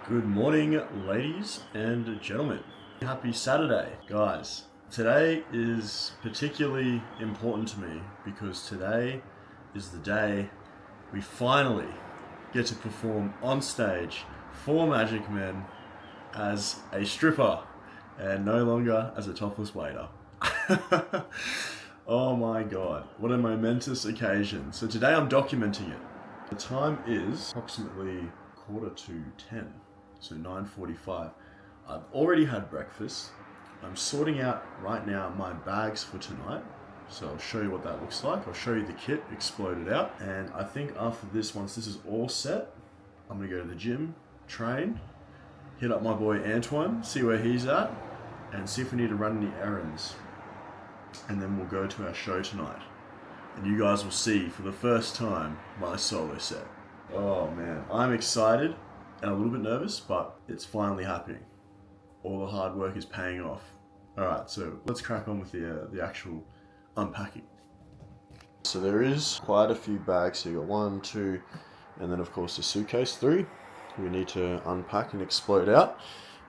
Good morning, ladies and gentlemen. Happy Saturday, guys. Today is particularly important to me because today is the day we finally get to perform on stage for Magic Men as a stripper and no longer as a topless waiter. Oh my god, what a momentous occasion. So today I'm documenting it. The time is approximately 9:45, so 9:45. I've already had breakfast. I'm sorting out right now my bags for tonight. So I'll show you what that looks like. I'll show you the kit exploded out. And I think after this, once this is all set, I'm gonna go to the gym, train, hit up my boy Antoine, see where he's at, and see if we need to run any errands. And then we'll go to our show tonight. And you guys will see for the first time my solo set. Oh man, I'm excited and a little bit nervous, but it's finally happening. All the hard work is paying off. Alright, so let's crack on with the actual unpacking. So there is quite a few bags. So you got 1, 2, and then of course the suitcase 3. We need to unpack and explode out.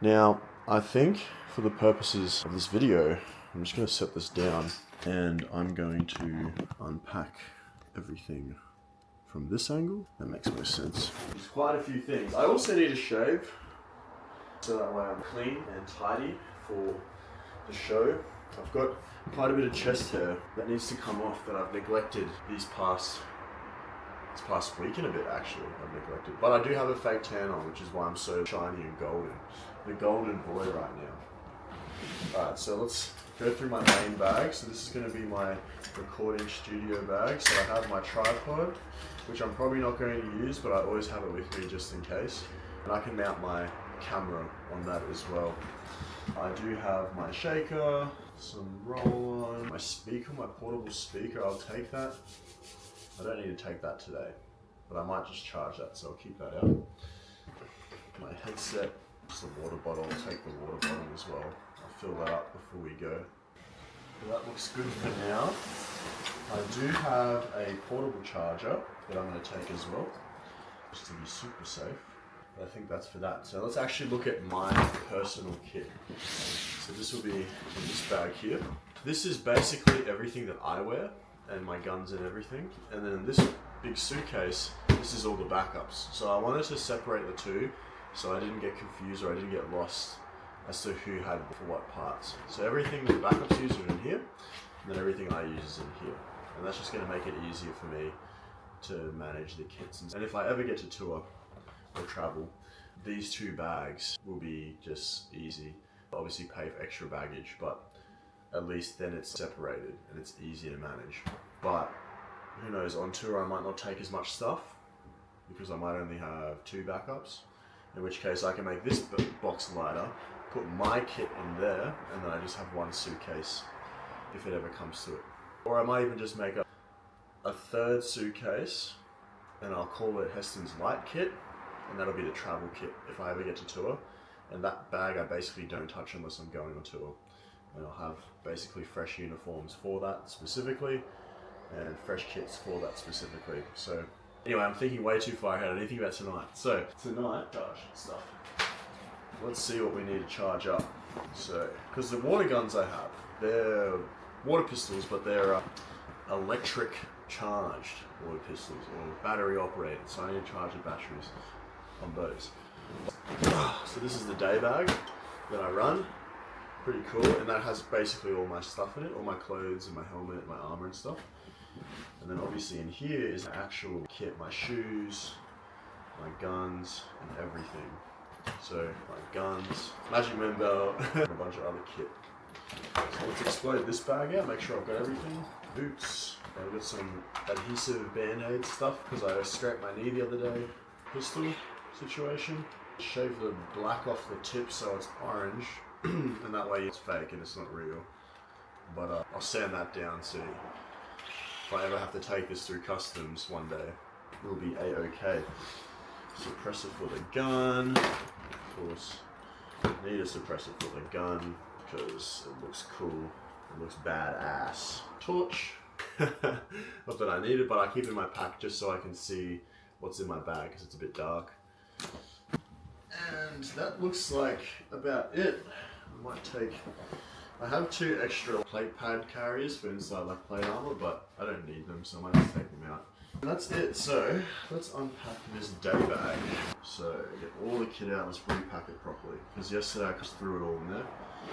Now, I think for the purposes of this video, I'm just going to set this down and I'm going to unpack everything from this angle. That makes most sense. There's quite a few things. I also need a shave so that way I'm clean and tidy for the show. I've got quite a bit of chest hair that needs to come off that I've neglected this past week and a bit actually. I've neglected. But I do have a fake tan on, which is why I'm so shiny and golden. The golden boy right now. Alright, so let's go through my main bag. So this is going to be my recording studio bag. So I have my tripod, which I'm probably not going to use, but I always have it with me just in case. And I can mount my camera on that as well. I do have my shaker, some roll-on, my speaker, my portable speaker. I'll take that. I don't need to take that today, but I might just charge that, so I'll keep that out. My headset, just a water bottle. I'll take the water bottle as well. I'll fill that up before we go. So that looks good for now. I do have a portable charger that I'm going to take as well, just to be super safe. But I think that's for that. So let's actually look at my personal kit. So this will be in this bag here. This is basically everything that I wear and my guns and everything. And then in this big suitcase, this is all the backups. So I wanted to separate the two so I didn't get confused or I didn't get lost as to who had for what parts. So everything the backups use are in here, and then everything I use is in here. And that's just going to make it easier for me to manage the kits. And if I ever get to tour or travel, these two bags will be just easy. Obviously pay for extra baggage, but at least then it's separated and it's easy to manage. But who knows, on tour I might not take as much stuff because I might only have 2 backups, in which case I can make this box lighter, put my kit in there, and then I just have 1 suitcase if it ever comes to it. Or I might even just make a 3rd suitcase and I'll call it Heston's Light Kit, and that'll be the travel kit if I ever get to tour. And that bag I basically don't touch unless I'm going on tour. And I'll have basically fresh uniforms for that specifically and fresh kits for that specifically. So anyway, I'm thinking way too far ahead. I need to think about tonight. So tonight, gosh, stuff. Let's see what we need to charge up. So, because the water guns I have, they're water pistols, but they're electric charged water pistols or battery operated. So I need to charge the batteries on those. So this is the day bag that I run. Pretty cool, and that has basically all my stuff in it, all my clothes and my helmet and my armor and stuff. And then obviously in here is an actual kit, my shoes, my guns, and everything. So my guns, Magic Men belt, and a bunch of other kit. So let's explode this bag out, make sure I've got everything. Boots, I've got some adhesive band-aid stuff because I scraped my knee the other day. Pistol situation. Shave the black off the tip so it's orange, and that way it's fake and it's not real. But I'll sand that down so if I ever have to take this through customs one day, we'll be a-okay. Suppressor for the gun. Of course, need a suppressor for the gun because it looks cool. It looks badass. Torch. Not that I need it, but I keep it in my pack just so I can see what's in my bag because it's a bit dark. And And that looks like about it. I might take... I have 2 extra plate pad carriers for inside like plate armor, but I don't need them, so I might just take them out. And that's it. So let's unpack this day bag. So get all the kit out, let's repack it properly. Because yesterday I just threw it all in there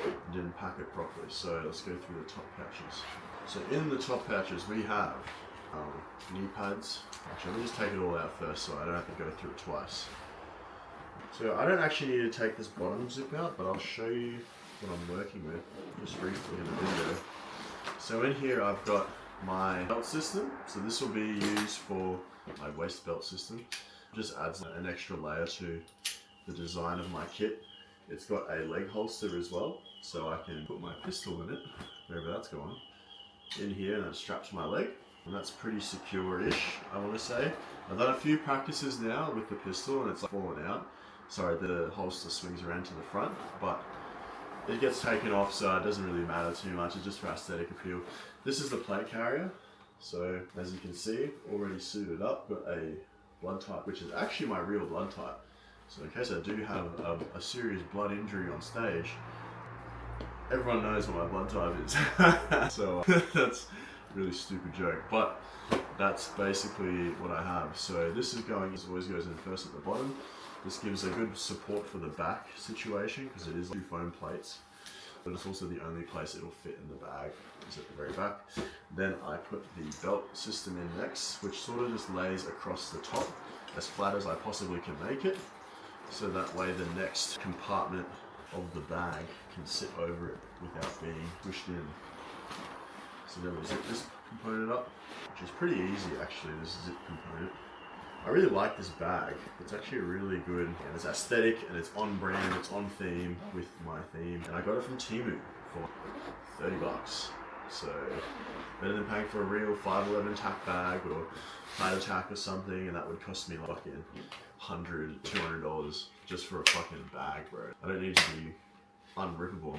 and didn't pack it properly. So let's go through the top pouches. So in the top pouches we have knee pads. Actually, let me just take it all out first so I don't have to go through it twice. So I don't actually need to take this bottom zip out, but I'll show you what I'm working with just briefly in the video. So in here I've got my belt system. So this will be used for my waist belt system. Just adds an extra layer to the design of my kit. It's got a leg holster as well, so I can put my pistol in it, wherever that's going, in here, and it straps my leg. And that's pretty secure-ish, I want to say. I've done a few practices now with the pistol and it's fallen out. Sorry, the holster swings around to the front, but it gets taken off, so it doesn't really matter too much. It's just for aesthetic appeal. This is the plate carrier. So as you can see, already suited up, got a blood type, which is actually my real blood type. So in case I do have a serious blood injury on stage, everyone knows what my blood type is. So that's a really stupid joke, but that's basically what I have. So this is always goes in first at the bottom. This gives a good support for the back situation because it is 2 foam plates, but it's also the only place it'll fit in the bag is at the very back. Then I put the belt system in next, which sort of just lays across the top as flat as I possibly can make it, so that way the next compartment of the bag can sit over it without being pushed in. So then we zip this component up, which is pretty easy actually, this zip component. I really like this bag. It's actually really good, and it's aesthetic and it's on brand, it's on theme with my theme. And I got it from Temu for 30 bucks. So better than paying for a real 511 tack bag or Tiger Tack or something, and that would cost me like fucking $100, $200 just for a fucking bag, bro. I don't need to be unrippable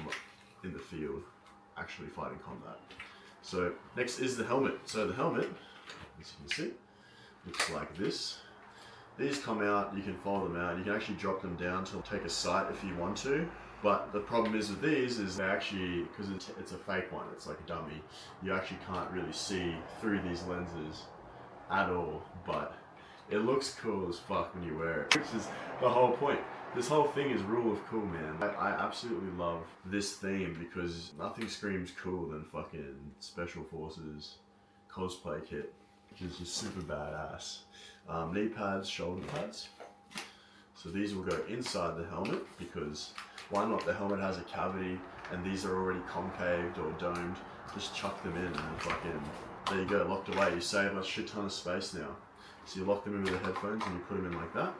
in the field, actually fighting combat. So next is the helmet. So the helmet, as you can see, looks like this. These come out, you can fold them out, you can actually drop them down to take a sight if you want to. But the problem is with these is they actually, because it's a fake one, it's like a dummy, you actually can't really see through these lenses at all, but it looks cool as fuck when you wear it, which is the whole point. This whole thing is rule of cool, man. I absolutely love this theme because nothing screams cool than fucking Special Forces cosplay kit, which is just super badass. Knee pads, shoulder pads. So these will go inside the helmet because why not? The helmet has a cavity and these are already concaved or domed. Just chuck them in and fucking, there you go, locked away. You save a shit ton of space now. So you lock them in with the headphones and you put them in like that.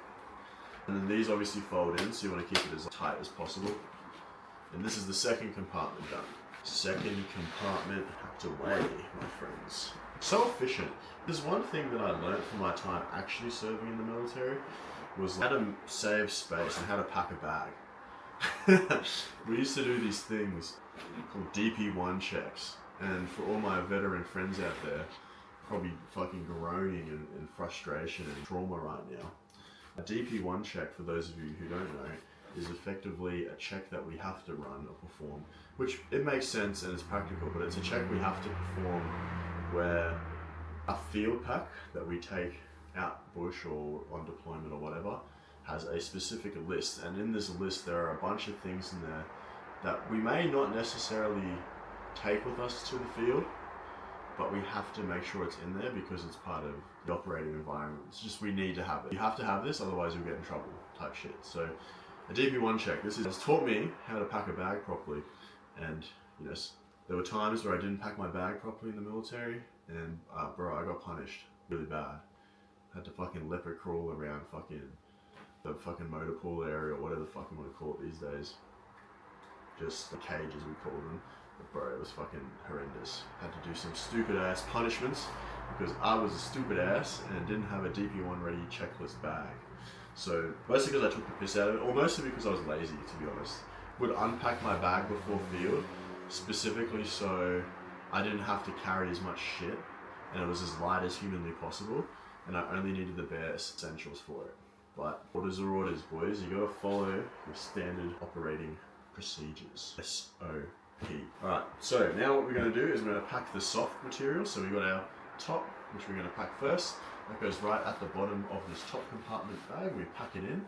And then these obviously fold in, so you want to keep it as tight as possible. And this is the second compartment done. Second compartment hacked away, my friends. So efficient. There's one thing that I learned from my time actually serving in the military was how to save space and how to pack a bag. We used to do these things called DP1 checks, and for all my veteran friends out there, probably fucking groaning in frustration and trauma right now. A DP1 check, for those of you who don't know, is effectively a check that we have to run or perform, which it makes sense and it's practical, but it's a check we have to perform where a field pack that we take out bush or on deployment or whatever has a specific list, and in this list there are a bunch of things in there that we may not necessarily take with us to the field, but we have to make sure it's in there because it's part of the operating environment. It's just we need to have it. You have to have this, otherwise you'll get in trouble type shit. So a DP1 check, this has taught me how to pack a bag properly, and yes, there were times where I didn't pack my bag properly in the military, and bro, I got punished really bad. I had to fucking leopard crawl around the fucking motor pool area, or whatever the fuck you want to call it these days. Just the cage as we call them. But bro, it was fucking horrendous. Had to do some stupid ass punishments because I was a stupid ass and didn't have a DP1 ready checklist bag. So mostly because I took the piss out of it, or mostly because I was lazy, to be honest. Would unpack my bag before field, specifically so I didn't have to carry as much shit, and it was as light as humanly possible, and I only needed the bare essentials for it. But orders are orders, boys. You gotta follow your standard operating procedures. SOP. Alright, so now what we're gonna do is we're gonna pack the soft material. So we've got our top, which we're gonna pack first. That goes right at the bottom of this top compartment bag. We pack it in.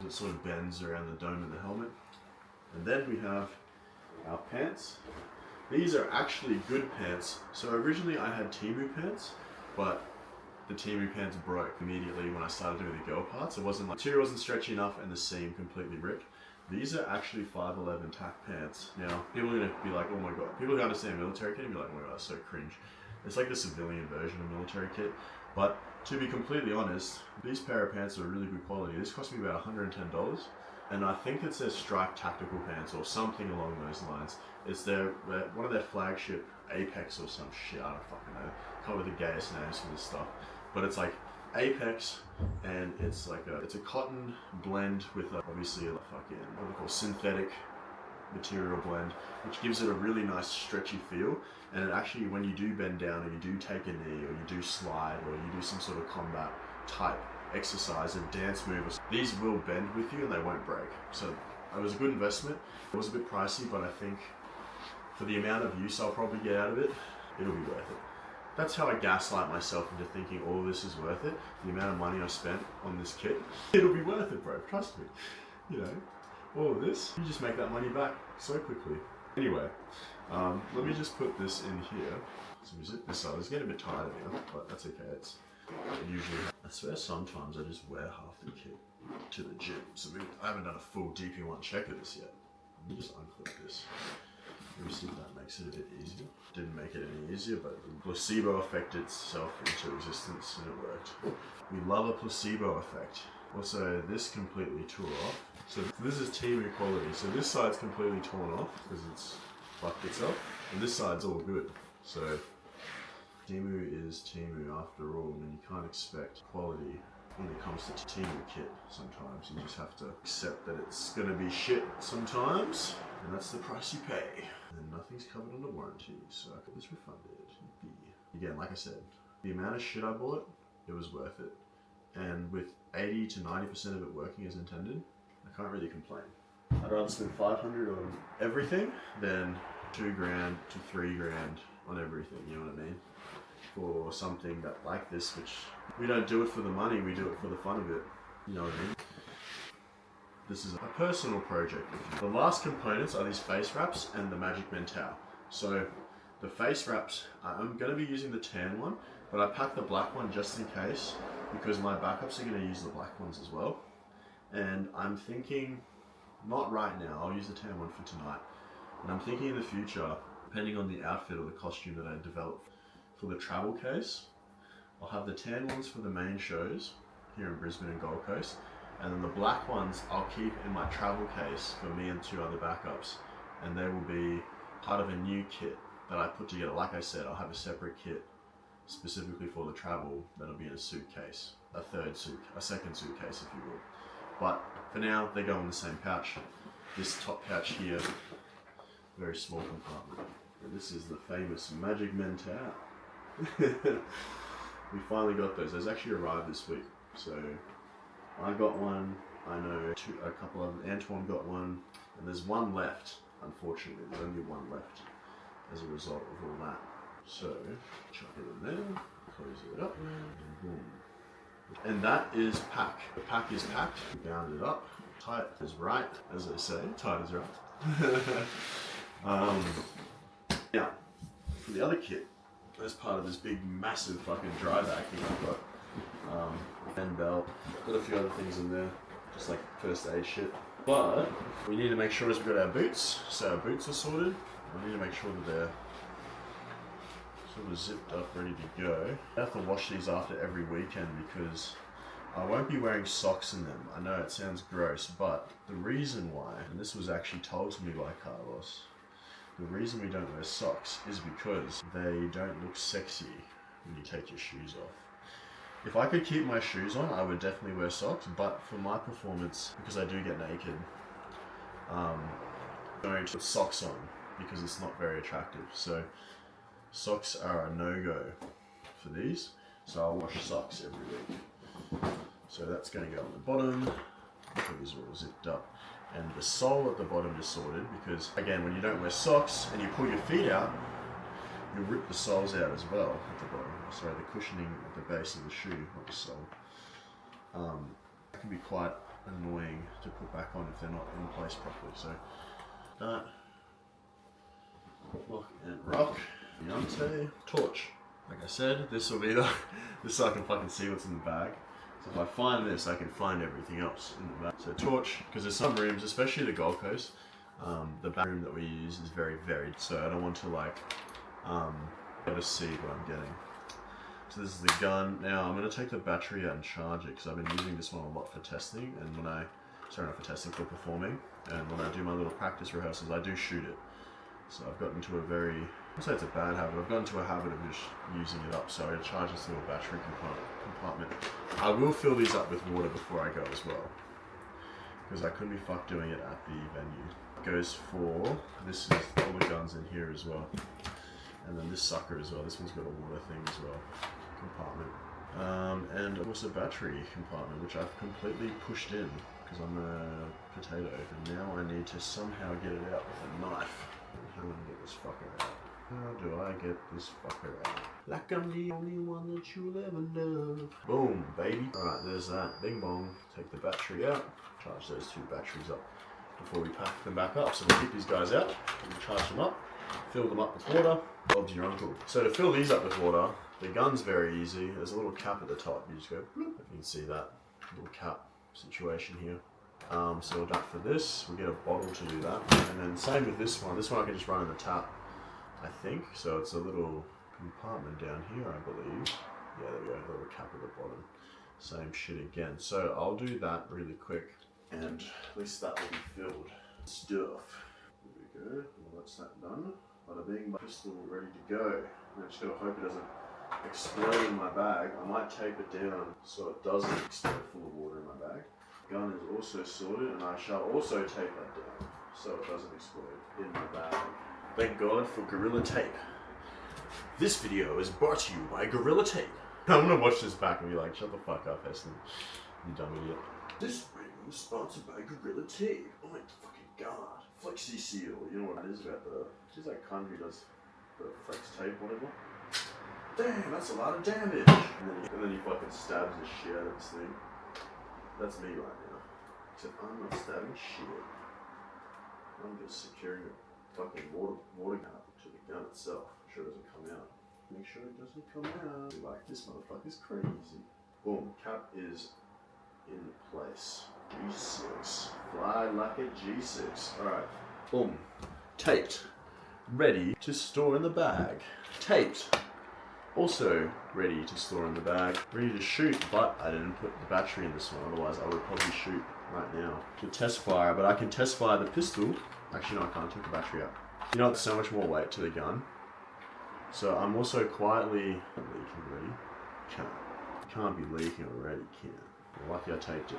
It sort of bends around the dome of the helmet. And then we have our pants. These are actually good pants. So originally I had Temu pants, but the Temu pants broke immediately when I started doing the girl parts. It wasn't like, material wasn't stretchy enough and the seam completely ripped. These are actually 511 tack pants. Now, people are gonna be like, oh my god. People who understand military kit are gonna be like, oh my god, that's so cringe. It's like the civilian version of military kit. But to be completely honest, these pair of pants are really good quality. This cost me about $110. And I think it says Strike Tactical Pants or something along those lines. It's one of their flagship Apex or some shit, I don't fucking know. Come with the gayest names for this stuff. But it's like Apex, and it's like it's a cotton blend with obviously a fucking what they call synthetic material blend, which gives it a really nice stretchy feel. And it actually, when you do bend down or you do take a knee or you do slide or you do some sort of combat type exercise and dance move, these will bend with you and they won't break. So it was a good investment. It was a bit pricey, but I think for the amount of use I'll probably get out of it, it'll be worth it. That's how I gaslight myself into thinking all this is worth it. The amount of money I spent on this kit, it'll be worth it, bro. Trust me. You know, all of this, you just make that money back so quickly. Anyway, let me just put this in here. So we zip this up. It's getting a bit tired now, but that's okay. It usually, I swear sometimes I just wear half the kit to the gym. So I haven't done a full DP1 check of this yet. Let me just unclip this. Let me see if that makes it a bit easier. Didn't make it any easier, but the placebo affected itself into existence and it worked. We love a placebo effect. Also, this completely tore off. So this is Temu quality. So this side's completely torn off because it's fucked itself. And this side's all good. So Temu is Temu after all, and you can't expect quality when it comes to Temu kit sometimes. You just have to accept that it's gonna be shit sometimes. And that's the price you pay. And nothing's covered under warranty, so I get this refunded. Again, like I said, the amount of shit I bought, it was worth it. And with 80 to 90% of it working as intended, I can't really complain. I'd rather spend 500 on everything than $2,000 to $3,000 on everything, you know what I mean? For something that like this, which we don't do it for the money, we do it for the fun of it, you know what I mean? This is a personal project. The last components are these face wraps and the Magic Men towel. So the face wraps, I'm going to be using the tan one, but I packed the black one just in case because my backups are going to use the black ones as well. And I'm thinking, not right now, I'll use the tan one for tonight. And I'm thinking in the future, depending on the outfit or the costume that I develop for the travel case, I'll have the tan ones for the main shows here in Brisbane and Gold Coast. And then the black ones I'll keep in my travel case for me and 2 other backups. And they will be part of a new kit that I put together. Like I said, I'll have a separate kit specifically for the travel that'll be in a suitcase. A second suitcase if you will. But for now, they go in the same pouch. This top pouch here, very small compartment. And this is the famous Magic Men towel. We finally got those. Those actually arrived this week. So I got one, I know a couple of them, Antoine got one, and there's one left, unfortunately, there's only one left as a result of all that. So, chuck it in there, close it up, and boom. And that is pack. The pack is packed, bound it up, tight is right, as they say, tight is right. Now, for the other kit, as part of this big, massive fucking dry bag thing I've got, and belt, got a few other things in there, just like first aid shit. But we need to make sure we've got our boots, so our boots are sorted. We need to make sure that they're sort of zipped up, ready to go. I have to wash these after every weekend because I won't be wearing socks in them. I know it sounds gross, but the reason why, and this was actually told to me by Carlos, the reason we don't wear socks is because they don't look sexy when you take your shoes off. If I could keep my shoes on, I would definitely wear socks, but for my performance, because I do get naked, don't put socks on because it's not very attractive. So socks are a no-go for these, so I'll wash socks every week. So that's going to go on the bottom. These are all zipped up. And the sole at the bottom is sorted because, again, when you don't wear socks and you pull your feet out, you rip the soles out as well at the bottom. Sorry, the cushioning at the base of the shoe, not the sole. That can be quite annoying to put back on if they're not in place properly. So that, lock and rock, Beyonce, torch. Like I said, this will be the, this so I can fucking see what's in the bag. So if I find this, I can find everything else in the bag. So torch, because there's some rooms, especially the Gold Coast, the back room that we use is very varied. So I don't want to like, be able to see what I'm getting. So this is the gun. Now I'm going to take the battery out and charge it because I've been using this one a lot for testing, and when I, sorry not for testing, for performing, and when I do my little practice rehearsals I do shoot it. So I've gotten into a very, I wouldn't say it's a bad habit, I've gotten into a habit of just using it up, so I charge this little battery compartment. I will fill these up with water before I go as well, because I couldn't be fucked doing it at the venue. It goes for, this is all the guns in here as well. And then this sucker as well, this one's got a water thing as well, compartment. And also battery compartment, which I've completely pushed in, because I'm a potato. And now I need to somehow get it out with a knife. How do I get this fucker out? How do I get this fucker out? Like I'm the only one that you'll ever love. Boom, baby. Alright, there's that. Bing bong. Take the battery out. Charge those two batteries up before we pack them back up. So we'll keep these guys out. We'll charge them up. Fill them up with water. Bob's your uncle. So to fill these up with water, the gun's very easy. There's a little cap at the top. You just go, bloop. If you can see that little cap situation here. So we'll that for this. We get a bottle to do that. And then same with this one. This one I can just run in the tap, I think. So it's a little compartment down here, I believe. Yeah, there we go. A little cap at the bottom. Same shit again. So I'll do that really quick. And at least that will be filled. Stuff. There we go. Well, that's that done. Bada bing, pistol ready to go. I'm just gonna hope it doesn't explode in my bag. I might tape it down so it doesn't explode full of water in my bag. Gun is also sorted, and I shall also tape that down so it doesn't explode in my bag. Thank God for Gorilla Tape. This video is brought to you by Gorilla Tape. I'm gonna watch this back and be like, shut the fuck up, Heston. You dumb idiot. This video is sponsored by Gorilla Tape. Oh my fucking God. Flexi Seal. You know what it is about the, she's like cunt who does the flex tape, whatever. Damn, that's a lot of damage. And then he fucking stabs the shit out of this thing. That's me right now. Except I'm not stabbing shit. I'm just securing a fucking water cap to the gun itself. Make sure it doesn't come out. Make sure it doesn't come out. Like, this motherfucker's crazy. Boom, cap is in place. G6. Fly like a G6. Alright. Boom. Taped. Ready to store in the bag. Taped. Also ready to store in the bag, ready to shoot, but I didn't put the battery in this one, otherwise I would probably shoot right now. To test fire, but I can test fire the pistol. Actually no, I can't take the battery out. You know, there's so much more weight to the gun. So I'm also quietly leaking already. Can't be leaking already, can. Well, lucky I taped it.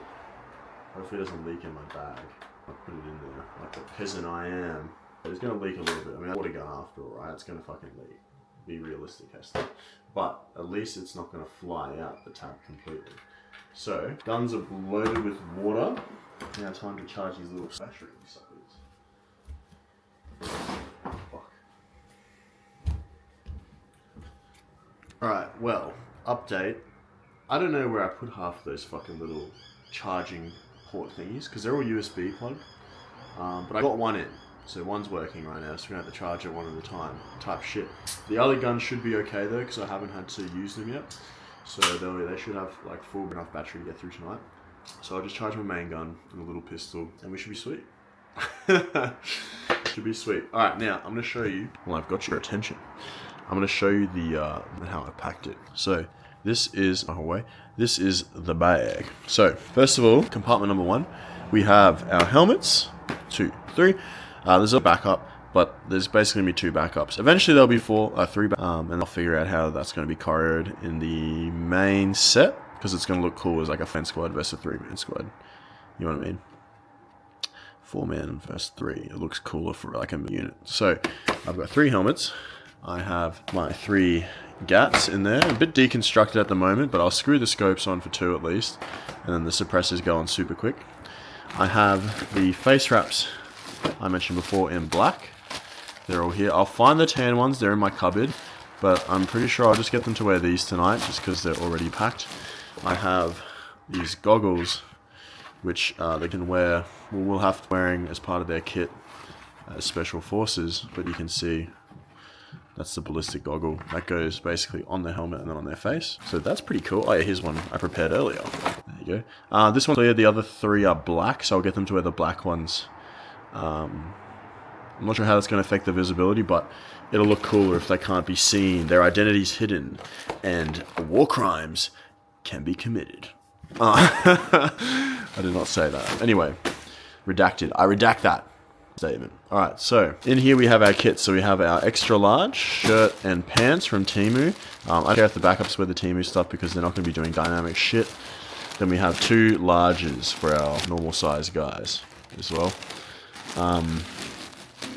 Hopefully it doesn't leak in my bag. I'll put it in there, like the peasant I am. It's gonna leak a little bit. I mean, water gun after all, right? It's gonna fucking leak. Be realistic, Heston. But at least it's not going to fly out the tap completely. So, guns are loaded with water. Now time to charge these little battery suckers. Fuck. Alright, well, update. I don't know where I put half of those fucking little charging port thingies, because they're all USB plugged. But I got one in. So one's working right now, so we're going to have to charge it one at a time, type shit. The other guns should be okay though, because I haven't had to use them yet. So they should have like full enough battery to get through tonight. So I'll just charge my main gun and a little pistol, and we should be sweet. Should be sweet. Alright, now I'm going to show you, well I've got your attention. I'm going to show you the how I packed it. So this is, this is the bag. So first of all, compartment number 1, we have our helmets, 2, 3. There's a backup, but there's basically going to be 2 backups. Eventually there'll be 3 and I'll figure out how that's going to be choreoed in the main set, because it's going to look cool as like a 10 squad versus a 3-man squad. You know what I mean? 4-man versus 3. It looks cooler for like a unit. So I've got 3 helmets. I have my 3 GATs in there. A bit deconstructed at the moment, but I'll screw the scopes on for 2 at least. And then the suppressors go on super quick. I have the face wraps I mentioned before in black. They're all here. I'll find the tan ones, they're in my cupboard. But I'm pretty sure I'll just get them to wear these tonight, just because they're already packed. I have these goggles, which they can wear, will have to wearing as part of their kit as Special Forces. But you can see, that's the ballistic goggle. That goes basically on the helmet and then on their face. So that's pretty cool. Oh yeah, here's one I prepared earlier. There you go. This one's clear, the other 3 are black, so I'll get them to wear the black ones. I'm not sure how that's going to affect the visibility, but it'll look cooler if they can't be seen, their identity's hidden, and war crimes can be committed. I did not say that. Anyway, redacted. I redact that statement. Alright, so in here we have our kits. So we have our extra large shirt and pants from Temu. I don't care if the backups wear the Temu stuff because they're not going to be doing dynamic shit. Then we have 2 larges for our normal size guys as well.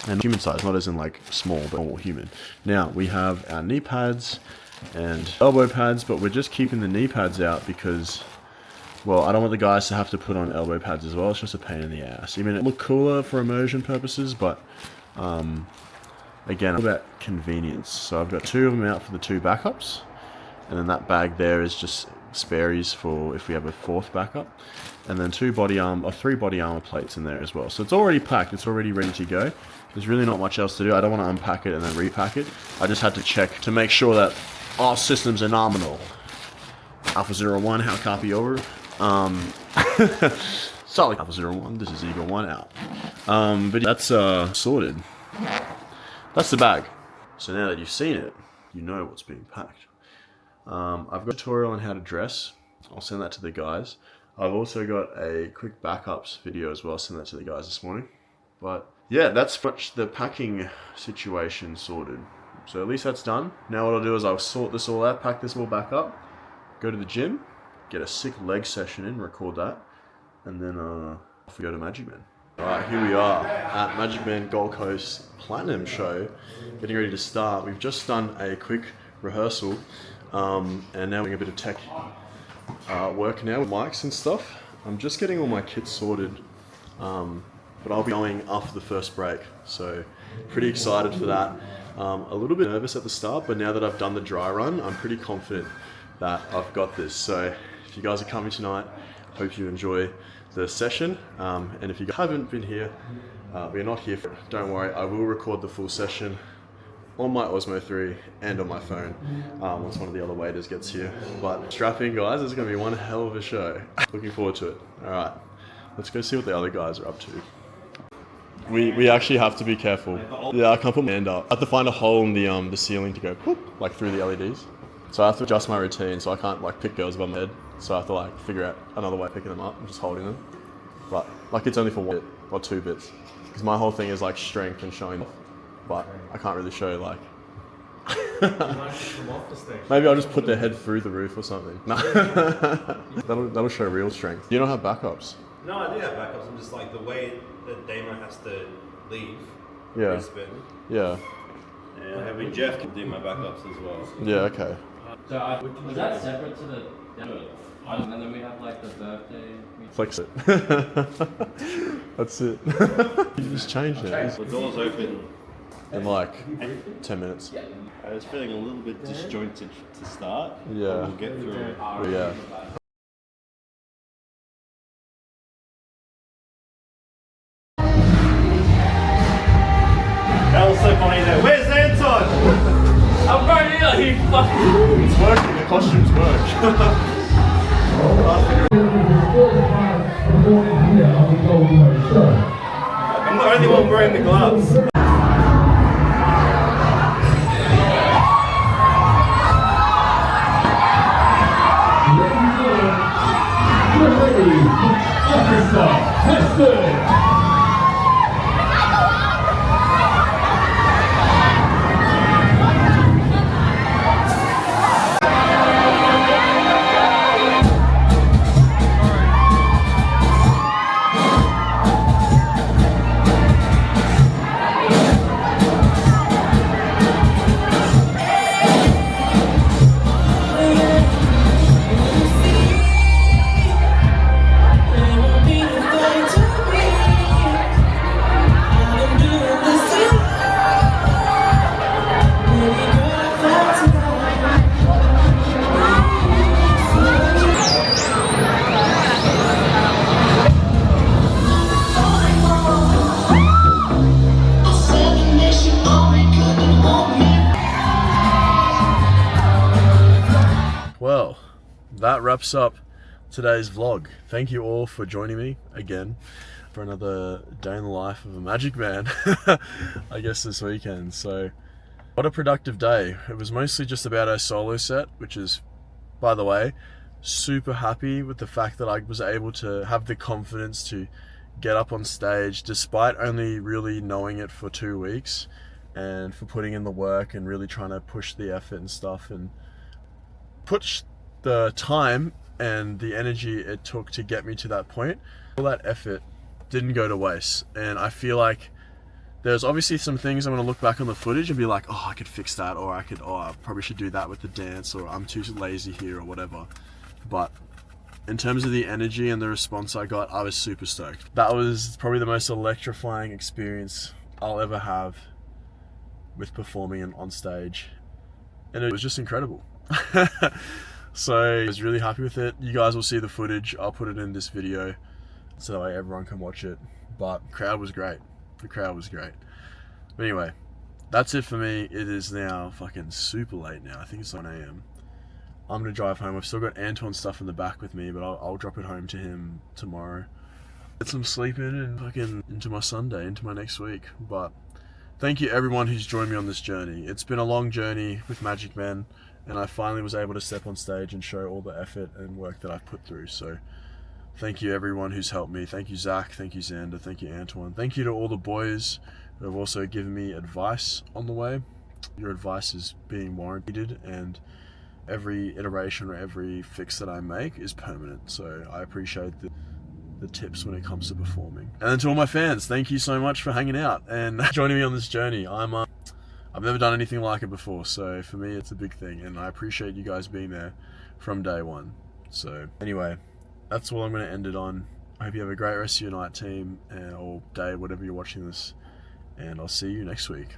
And human size, not as in like small, but normal human. Now we have our knee pads and elbow pads, but we're just keeping the knee pads out because, well, I don't want the guys to have to put on elbow pads as well. It's just a pain in the ass. I mean, it look cooler for immersion purposes, but again, all about convenience. So I've got 2 of them out for the 2 backups, and then that bag there is just spares for if we have a 4th backup, and then 3 body armor plates in there as well. So it's already packed, it's already ready to go. There's really not much else to do. I don't want to unpack it and then repack it. I just had to check to make sure that all systems are nominal. Alpha 01, how copy over? Solid Alpha 01, this is Eagle 1 out. But that's sorted. That's the bag. So now that you've seen it, you know what's being packed. I've got a tutorial on how to dress. I'll send that to the guys. I've also got a quick backups video as well. I'll send that to the guys this morning. But yeah, that's much the packing situation sorted. So at least that's done. Now what I'll do is I'll sort this all out, pack this all back up, go to the gym, get a sick leg session in, record that, and then off we go to Magic Man. Alright, here we are at Magic Man Gold Coast Platinum Show, getting ready to start. We've just done a quick rehearsal, and now we're doing a bit of tech work now with mics and stuff. I'm just getting all my kits sorted, but I'll be going after the first break, so pretty excited for that. A little bit nervous at the start, but now that I've done the dry run, I'm pretty confident that I've got this. So if you guys are coming tonight, hope you enjoy the session, and if you haven't been here, we're not here for it. Don't worry, I will record the full session on my Osmo 3 and on my phone once one of the other waiters gets here. But strap in, guys, it's going to be one hell of a show. Looking forward to it. Alright, let's go see what the other guys are up to. We actually have to be careful. Yeah, I can't put my hand up. I have to find a hole in the ceiling to go whoop, like through the LEDs. So I have to adjust my routine, so I can't like pick girls above my head. So I have to like figure out another way of picking them up and just holding them. But like it's only for 1 bit or 2 bits. Because my whole thing is like strength and showing off. But I can't really show like... Maybe I'll just put their head through the roof or something. No. that'll show real strength. You don't have backups? No, I do have backups. I'm just like the way that Damo has to leave Brisbane. Yeah. And having Jeff can do my backups as well. Yeah, okay. So was that separate to the demo? And then we have like the birthday. Flex it. That's it. You just changed it. The door's open In like 10 minutes. I was feeling a little bit disjointed to start. Yeah. We'll get through it. Yeah. That was so funny there. Where's Anton? I'm right here, he fucking... It's working, the costumes work. I'm the only one wearing the gloves. that wraps up today's vlog. Thank you all for joining me again for another day in the life of a Magic Man, I guess this weekend. So what a productive day. It was mostly just about our solo set, which is, by the way, super happy with the fact that I was able to have the confidence to get up on stage despite only really knowing it for 2 weeks, and for putting in the work and really trying to push the effort and stuff and push the time and the energy it took to get me to that point. All that effort didn't go to waste, and I feel like there's obviously some things I'm going to look back on the footage and be like, oh, I could fix that, or I probably should do that with the dance, or I'm too lazy here, or whatever. But in terms of the energy and the response I got, I was super stoked. That was probably the most electrifying experience I'll ever have with performing and on stage, and it was just incredible. So I was really happy with it. You guys will see the footage. I'll put it in this video so that way everyone can watch it. But the crowd was great. The crowd was great. But anyway, that's it for me. It is now fucking super late now. I think it's 9 AM. I'm gonna drive home. I've still got Antoine's stuff in the back with me, but I'll drop it home to him tomorrow. Get some sleep in and fucking into my Sunday, into my next week. But thank you everyone who's joined me on this journey. It's been a long journey with Magic Man, and I finally was able to step on stage and show all the effort and work that I've put through. So thank you everyone who's helped me. Thank you Zach, thank you Xander, thank you Antoine. Thank you to all the boys who have also given me advice on the way. Your advice is being warranted, and every iteration or every fix that I make is permanent. So I appreciate the tips when it comes to performing. And then to all my fans, thank you so much for hanging out and joining me on this journey. I've never done anything like it before, so for me it's a big thing, and I appreciate you guys being there from day one. So anyway, that's all I'm going to end it on. I hope you have a great rest of your night, team, or day, whatever you're watching this, and I'll see you next week.